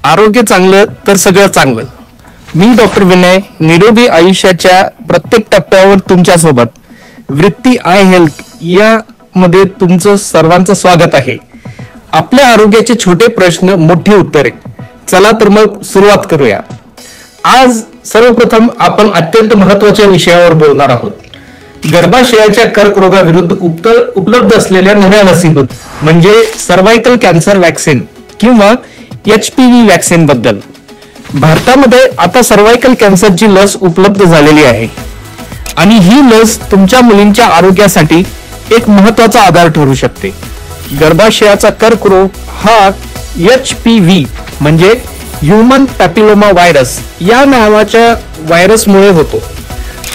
आरोग्य चांगलं तर सगळं चांगलं. मी डॉक्टर विनय, निरोगी आयुष्याच्या प्रत्येक टप्प्यावर तुमच्या सोबत. वृत्ती आय हेल्थ या मध्ये तुमचं सर्वांचं स्वागत आहे. आपल्या आरोग्याचे छोटे प्रश्न, मोठी उत्तरे. चला तर मग सुरुवात करूया. आज सर्वप्रथम आपण अत्यंत महत्वाच्या विषयावर बोलणार आहोत. गर्भाशयाच्या कर्करोगाविरुद्ध उपलब्ध असलेल्या नव्या लसीबद्दल, म्हणजे सर्वायकल कॅन्सर वॅक्सिन किंवा HPV वॅक्सिन बद्दल. भारतामध्ये आता सर्वायकल कॅन्सरची लस उपलब्ध झालेली आहे आणि ही लस तुमच्या मुलींच्या आरोग्यासाठी एक महत्वाचा आधार ठरू शकते. गर्भाशयाचा कर्करोग हा HPV म्हणजे ह्यूमन पॅपिलोमा व्हायरस या नावाच्या व्हायरसमुळे होतो.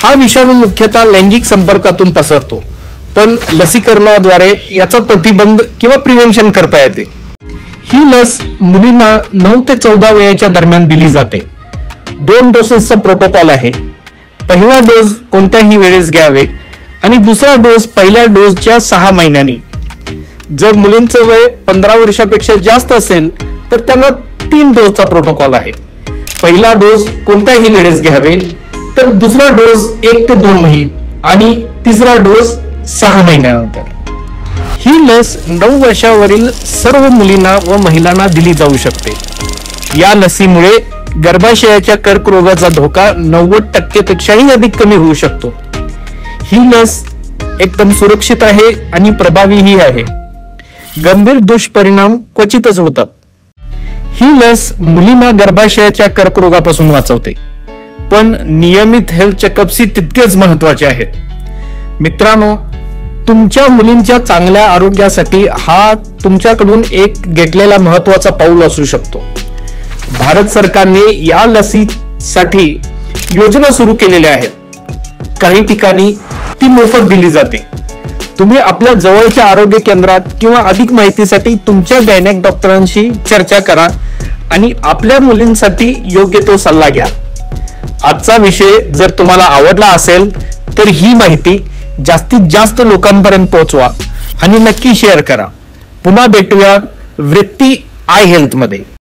हा विषाणू मुख्यतः लैंगिक संपर्कातून पसरतो, पण लसीकरणाद्वारे याचा प्रतिबंध किंवा प्रिव्हेन्शन करता येते. ही लस मुलींना 9 ते 14 वयाच्या दरम्यान दिली जाते. 2 डोसेसचा प्रोटोकॉल आहे. पहिला डोस कोणत्याही वेळेस घ्यावे आणि दुसरा डोस पहिल्या डोसच्या 6 महिन्यांनी. जर मुलींचं वय 15 वर्षापेक्षा जास्त असेल तर त्यांना 3 डोसचा प्रोटोकॉल आहे. पहिला डोस कोणत्याही वेळेस घ्यावे, तर दुसरा डोस 1 ते 2 महिने आणि तिसरा डोस 6 महिन्यानंतर. ही लस 9 वर्षावरील सर्व मुलींना व महिलांना दिली जाऊ शकते. या लसीमुळे गर्भाशयाच्या कर्करोगाचा धोका 90% पेक्षाही अधिक कमी होऊ शकतो. ही लस एकदम सुरक्षित आहे आणि प्रभावीही आहे. गंभीर दुष्परिणाम क्वचितच होतात. ही लस मुलींना गर्भाशयाच्या कर्करोगापासून वाचवते, पण नियमित हेल्थ चेकअप्सही तितकेच महत्वाचे आहेत. मित्रांनो, तुमच्या मुलींच्या चांगल्या आरोग्यासाठी हा तुमच्याकडून एक घेतलेला महत्वाचा पाऊल असू शकतो. भारत सरकारने या लसीसाठी योजना सुरू केलेल्या आहेत. काही ठिकाणी ती मोफत दिली जाते. तुम्ही आपल्या जवळच्या आरोग्य केंद्रात किंवा अधिक माहितीसाठी तुमच्या गायनेक डॉक्टरांशी चर्चा करा आणि आपल्या मुलींसाठी योग्य तो सल्ला घ्या. आजचा विषय जर तुम्हाला आवडला असेल तर ही माहिती जास्तीत जास्त लोकांपर्यंत पोहोचवा आणि नक्की शेअर करा. पुन्हा भेटूया वृत्ती आय हेल्थ मध्ये.